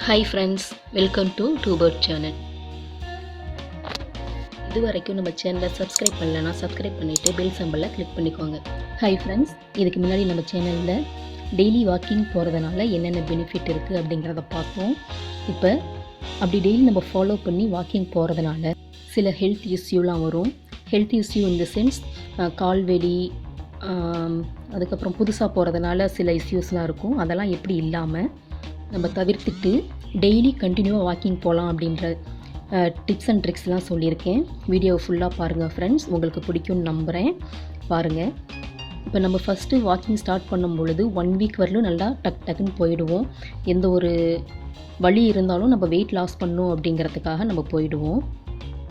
Hi friends, welcome to டூபர்ட் channel. இது வரைக்கும் நம்ம சேனலை சப்ஸ்கிரைப் பண்ணலன்னா சப்ஸ்கிரைப் பண்ணிவிட்டு பெல் சிம்பலில் கிளிக் பண்ணிக்கோங்க. ஹாய் ஃப்ரெண்ட்ஸ், இதுக்கு முன்னாடி நம்ம சேனலில் டெய்லி வாக்கிங் போகிறதுனால என்னென்ன பெனிஃபிட் இருக்குது அப்படிங்கிறத பார்ப்போம். இப்போ அப்படி டெய்லி நம்ம ஃபாலோ பண்ணி வாக்கிங் போகிறதுனால சில ஹெல்த் இஷ்யூலாம் வரும். Health issue in the sense கால்வெடி, அதுக்கப்புறம் புதுசாக போகிறதுனால சில இஷ்யூஸ்லாம் இருக்கும். அதெல்லாம் எப்படி இல்லாமல் நம்ம தவிர்த்துட்டு டெய்லி கண்டினியூவாக வாக்கிங் போகலாம் அப்படின்ற டிப்ஸ் அண்ட் ட்ரிக்ஸ்லாம் சொல்லியிருக்கேன். வீடியோவை ஃபுல்லாக பாருங்கள் ஃப்ரெண்ட்ஸ், உங்களுக்கு பிடிக்கும்னு நம்புகிறேன். பாருங்கள். இப்போ நம்ம ஃபஸ்ட்டு வாக்கிங் ஸ்டார்ட் பண்ணும் பொழுது 1 வீக் வரலும் நல்லா டக்குன்னு போயிடுவோம். எந்த ஒரு வலி இருந்தாலும் நம்ம வெயிட் லாஸ் பண்ணணும் அப்படிங்கிறதுக்காக நம்ம போயிடுவோம்.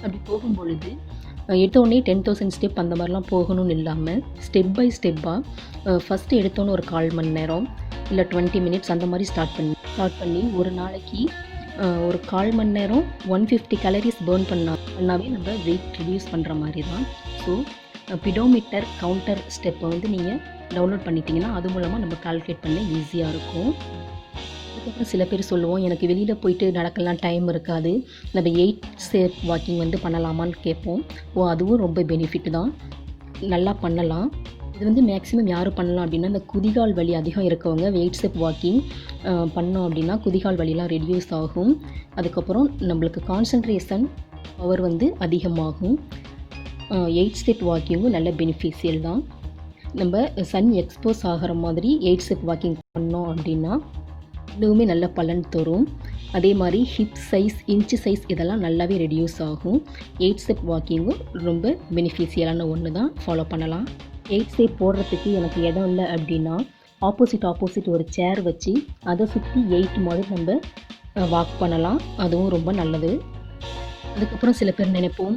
அப்படி போகும்பொழுது எடுத்தோடனே 10,000 ஸ்டெப் அந்த மாதிரிலாம் போகணும்னு இல்லாமல் ஸ்டெப் பை ஸ்டெப்பாக ஃபஸ்ட்டு எடுத்தோன்னே ஒரு 1/4 மணி நேரம் இல்லை 20 மினிட்ஸ் அந்த மாதிரி ஸ்டார்ட் பண்ணி ஒரு நாளைக்கு ஒரு 1/4 மணி நேரம் 150 கேலரிஸ் பர்ன் பண்ணாவே நம்ம வெயிட் ரிடியூஸ் பண்ணுற மாதிரி தான். ஸோ பிடோமீட்டர் கவுண்டர் ஸ்டெப்பை வந்து நீங்கள் டவுன்லோட் பண்ணிட்டீங்கன்னா அது மூலமாக நம்ம கால்குலேட் பண்ண ஈஸியாக இருக்கும். அதுக்கப்புறம் சில பேர் சொல்லுவோம், எனக்கு வெளியில் போயிட்டு நடக்கலாம் டைம் இருக்காது, நம்ம 8 ஸ்டெப் வாக்கிங் வந்து பண்ணலாமான்னு கேட்போம். அதுவும் ரொம்ப பெனிஃபிட் தான், நல்லா பண்ணலாம். இது வந்து மேக்ஸிமம் யார் பண்ணலாம் அப்படின்னா, இந்த குதிகால் வலி அதிகம் இருக்கவங்க 8 ஸ்டெப் வாக்கிங் பண்ணோம் அப்படின்னா குதிகால் வலிலாம் ரெடியூஸ் ஆகும். அதுக்கப்புறம் நம்மளுக்கு கான்சன்ட்ரேஷன் பவர் வந்து அதிகமாகும். 8 ஸ்டெப் வாக்கிங்கும் நல்ல பெனிஃபிஷியல் தான். நம்ம சன் எக்ஸ்போஸ் ஆகிற மாதிரி 8 ஸ்டெப் வாக்கிங் பண்ணோம் அப்படின்னா இதுவுமே நல்ல பலன் தரும். அதே மாதிரி ஹிப் சைஸ், இன்ச்சு சைஸ் இதெல்லாம் நல்லாவே ரெடியூஸ் ஆகும். 8 ஸ்டெப் வாக்கிங்கும் ரொம்ப பெனிஃபிஷியலான ஒன்று தான், ஃபாலோ பண்ணலாம். 8 ஸ்டெப் போடுறதுக்கு எனக்கு இடம் இல்லை அப்படின்னா ஆப்போசிட் ஒரு சேர் வச்சு அதை சுற்றி 8 மாதிரி நம்ம வாக் பண்ணலாம். அதுவும் ரொம்ப நல்லது. அதுக்கப்புறம் சில பேர் நினைப்போம்,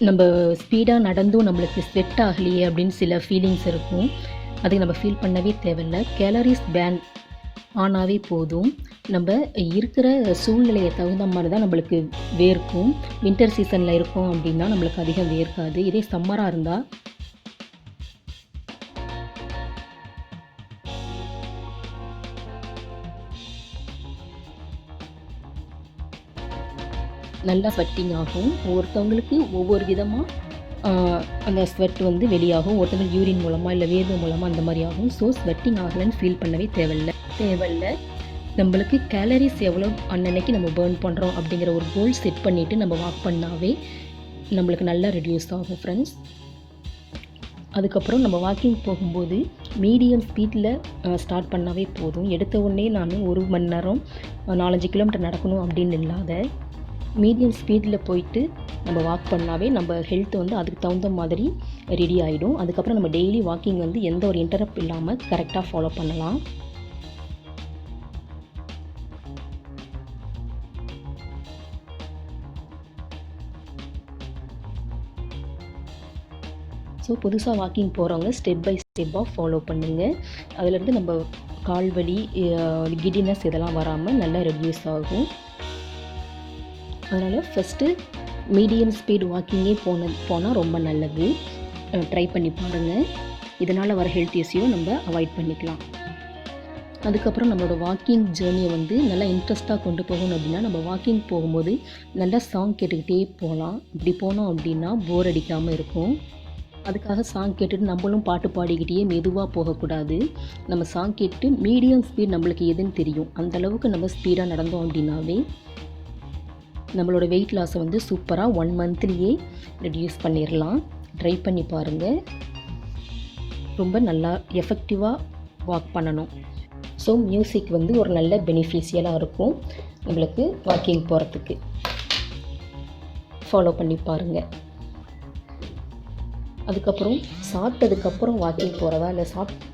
நம்ம ஸ்பீடாக நடந்தும் நம்மளுக்கு ஸ்வெட் ஆகலையே அப்படின்னு சில ஃபீலிங்ஸ் இருக்கும். அதுக்கு நம்ம ஃபீல் பண்ணவே தேவையில்லை. கேலரிஸ் பேன் ஆனாவே போதும். நம்ம இருக்கிற சூழ்நிலையை தகுந்த மாதிரி தான் நம்மளுக்கு வேர்க்கும். வின்டர் சீசனில் இருக்கோம் அப்படின்னா நம்மளுக்கு அதிகம் வேர்க்காது. இதே சம்மராக இருந்தால் நல்லா ஸ்வெட்டிங் ஆகும். ஒவ்வொருத்தவங்களுக்கு ஒவ்வொரு விதமாக அந்த ஸ்வெட் வந்து வெளியாகும். ஒருத்தவங்க யூரின் மூலமாக இல்லை வேர்வை மூலமாக அந்த மாதிரி ஆகும். ஸோ ஸ்வெட்டிங் ஆகலைன்னு ஃபீல் பண்ணவே தேவையில்லை. நம்மளுக்கு கேலரிஸ் எவ்வளோ அன்னன்னைக்கு நம்ம பர்ன் பண்ணுறோம் அப்படிங்கிற ஒரு கோல் செட் பண்ணிவிட்டு நம்ம வாக் பண்ணாவே நம்மளுக்கு நல்லா ரெடியூஸ் ஆகும் ஃப்ரெண்ட்ஸ். அதுக்கப்புறம் நம்ம வாக்கிங் போகும்போது மீடியம் ஸ்பீடில் ஸ்டார்ட் பண்ணாவே போதும். எடுத்த உடனே நான் 1 மணி நேரம் 4-5 கிலோமீட்டர் நடக்கணும் அப்படின்னு இல்லாத மீடியம் ஸ்பீடில் போயிட்டு நம்ம வாக் பண்ணாவே நம்ம ஹெல்த் வந்து அதுக்கு தகுந்த மாதிரி ரெடி ஆகிடும். அதுக்கப்புறம் நம்ம டெய்லி வாக்கிங் வந்து எந்த ஒரு இன்டரப்ட் இல்லாமல் கரெக்டாக ஃபாலோ பண்ணலாம். ஸோ புதுசாக வாக்கிங் போகிறவங்க ஸ்டெப் பை ஸ்டெப்பாக ஃபாலோ பண்ணுங்கள். அதிலேருந்து நம்ம கால்வலி, கிடினஸ் இதெல்லாம் வராமல் நல்லா ரெடியூஸ் ஆகும். அதனால் ஃபஸ்ட்டு மீடியம் ஸ்பீட் வாக்கிங்கே போனால் ரொம்ப நல்லது. ட்ரை பண்ணி பாருங்கள். இதனால் வர ஹெல்த் இஷ்யூ நம்ம அவாய்ட் பண்ணிக்கலாம். அதுக்கப்புறம் நம்மளோட வாக்கிங் ஜேர்னியை வந்து நல்லா இன்ட்ரெஸ்ட்டாக கொண்டு போகணும் அப்படின்னா நம்ம வாக்கிங் போகும்போது நல்லா சாங் கேட்டுக்கிட்டே போகலாம். இப்படி போனோம் அப்படின்னா போர் அடிக்காமல் இருக்கும். அதுக்காக சாங் கேட்டுட்டு நம்மளும் பாட்டு பாடிக்கிட்டே மெதுவாக போகக்கூடாது. நம்ம சாங் கேட்டு மீடியம் ஸ்பீட் நம்மளுக்கு எதுன்னு தெரியும் அந்தளவுக்கு நம்ம ஸ்பீடாக நடந்தோம் அப்படின்னாவே நம்மளோட வெயிட் லாஸை வந்து சூப்பராக 1 மந்த்லேயே ரெடியூஸ் பண்ணிடலாம். ட்ரை பண்ணி பாருங்கள். ரொம்ப நல்லா எஃபெக்டிவாக வாக் பண்ணணும். ஸோ மியூசிக் வந்து ஒரு நல்ல பெனிஃபிஷியலாக இருக்கும் நம்மளுக்கு வாக்கிங் போகிறதுக்கு. ஃபாலோ பண்ணி பாருங்கள். அதுக்கப்புறம் சாப்பிட்டதுக்கப்புறம் வாக்கிங் போகிறதா இல்லை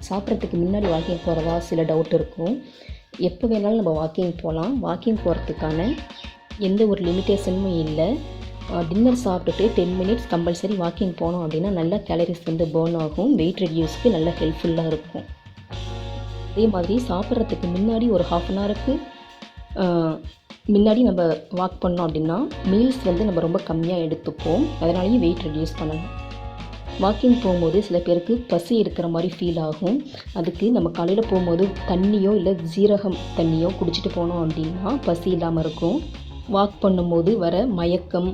சாப்பிட்றதுக்கு முன்னாடி வாக்கிங் போகிறதா சில டவுட் இருக்கும். எப்போ வேணாலும் நம்ம வாக்கிங் போகலாம். வாக்கிங் போகிறதுக்கான எந்த ஒரு லிமிட்டேஷனும் இல்லை. டின்னர் சாப்பிட்டுட்டு 10 மினிட்ஸ் கம்பல்சரி வாக்கிங் போனோம் அப்படின்னா நல்ல கேலரிஸ் வந்து பர்ன் ஆகும். வெயிட் ரெடியூஸ்க்கு நல்ல ஹெல்ப்ஃபுல்லாக இருக்கும். அதே மாதிரி சாப்பிட்றதுக்கு முன்னாடி ஒரு 1/2 அன் ஹவருக்கு முன்னாடி நம்ம வாக் பண்ணோம் அப்படின்னா மீல்ஸ் வந்து நம்ம ரொம்ப கம்மியாக எடுத்துப்போம். அதனாலேயும் வெயிட் ரெடியூஸ் பண்ணலாம். வாக்கிங் போகும்போது சில பேருக்கு பசி இருக்கிற மாதிரி ஃபீல் ஆகும். அதுக்கு நம்ம காலையில் போகும்போது தண்ணியோ இல்லை ஜீரகம் தண்ணியோ குடிச்சிட்டு போனோம் அப்படின்னா பசி இல்லாமல் இருக்கும். வாக் பண்ணும்போது வர மயக்கம்,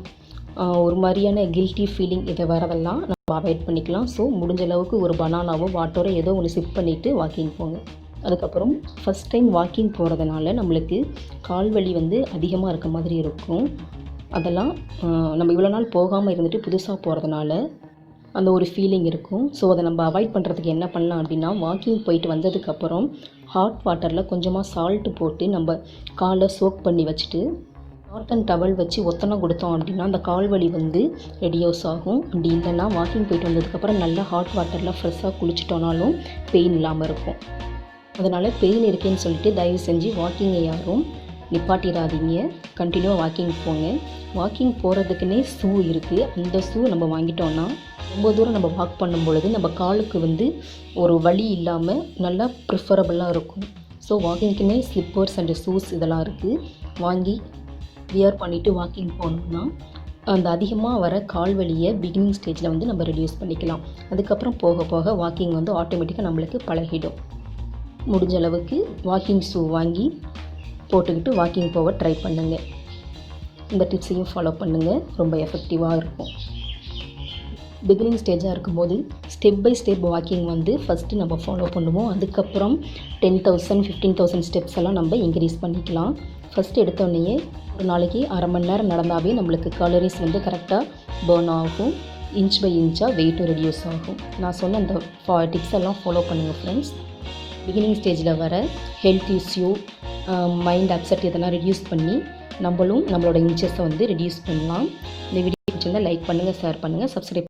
ஒரு மாதிரியான கில்ட்டி ஃபீலிங் இதை வரதெல்லாம் நம்ம அவாய்ட் பண்ணிக்கலாம். ஸோ முடிஞ்ச அளவுக்கு ஒரு பனானாவோ வாட்டரோ ஏதோ ஒன்று சிப் பண்ணிவிட்டு வாக்கிங் போங்க. அதுக்கப்புறம் ஃபஸ்ட் டைம் வாக்கிங் போகிறதுனால நம்மளுக்கு கால் வலி அதிகமாக இருக்க மாதிரி இருக்கும். அதெல்லாம் நம்ம இவ்வளோ நாள் போகாமல் இருந்துட்டு புதுசாக போகிறதுனால அந்த ஒரு ஃபீலிங் இருக்கும். ஸோ அதை நம்ம அவாய்ட் பண்ணுறதுக்கு என்ன பண்ணலாம் அப்படின்னா, வாக்கிங் போயிட்டு வந்ததுக்கப்புறம் ஹாட் வாட்டரில் கொஞ்சமாக சால்ட்டு போட்டு நம்ம காலை சோக் பண்ணி வச்சுட்டு காட்டன் டவல் வச்சு ஒத்தனம் கொடுத்தோம் அப்படின்னா அந்த கால் வலி ரெடியூஸ் ஆகும். அப்படி இல்லைன்னா வாக்கிங் போயிட்டு வந்ததுக்கப்புறம் நல்லா ஹாட் வாட்டரில் ஃப்ரெஷ்ஷாக குளிச்சிட்டோனாலும் பெயின் இல்லாமல் இருக்கும். அதனால் பெயின் இருக்கேன்னு சொல்லிட்டு தயவு செஞ்சு வாக்கிங்கை யாரும் நிப்பாட்டிடாதீங்க. கண்டினியூவாக வாக்கிங் போங்க. வாக்கிங் போகிறதுக்குன்னே ஷூ இருக்குது. அந்த ஷூ நம்ம வாங்கிட்டோன்னா ரொம்ப தூரம் நம்ம வாக் பண்ணும் பொழுது நம்ம காலுக்கு ஒரு வலி இல்லாமல் நல்லா ப்ரிஃபரபுளாக இருக்கும். ஸோ வாக்கிங்க்குன்னே ஸ்லிப்பர்ஸ் அண்டு ஷூஸ் இதெல்லாம் இருக்குது. வாங்கி வியர் பண்ணிவிட்டு வாக்கிங் போனோம்னா அந்த அதிகமாக வர கால் வலியை பிகினிங் ஸ்டேஜில் நம்ம ரெடியூஸ் பண்ணிக்கலாம். அதுக்கப்புறம் போக போக வாக்கிங் ஆட்டோமேட்டிக்காக நம்மளுக்கு பழகிடும். முடிஞ்ச அளவுக்கு வாக்கிங் ஷூ வாங்கி போட்டுக்கிட்டு வாக்கிங் போக ட்ரை பண்ணுங்கள். இந்த டிப்ஸையும் ஃபாலோ பண்ணுங்கள். ரொம்ப எஃபெக்டிவாக இருக்கும். பிகினிங் ஸ்டேஜாக இருக்கும்போது step by step walking first நம்ம ஃபாலோ பண்ணுவோம். அதுக்கப்புறம் 10,000 15,000 ஸ்டெப்ஸ் எல்லாம் நம்ம இன்க்ரீஸ் பண்ணிக்கலாம். ஃபஸ்ட்டு எடுத்தோடனே ஒரு நாளைக்கு அரை மணி நேரம் நடந்தாவே நம்மளுக்கு கலோரிஸ் கரெக்டாக பர்ன் ஆகும். இன்ச் பை இன்ச்சாக வெயிட்டும் ரெடியூஸ் ஆகும். நான் சொன்ன அந்த டிப்ஸ் எல்லாம் ஃபாலோ பண்ணுங்கள் ஃப்ரெண்ட்ஸ். பிகினிங் ஸ்டேஜில் வர ஹெல்த் இஷ்யூ, மைண்ட் அப்செட் இதெல்லாம் ரெடியூஸ் பண்ணி நம்மளோட இன்ச்சஸை ரெடியூஸ் பண்ணலாம். இந்த வீடியோ பிடிச்சிருந்தால் லைக் பண்ணுங்கள், ஷேர் பண்ணுங்கள், சப்ஸ்கிரைப்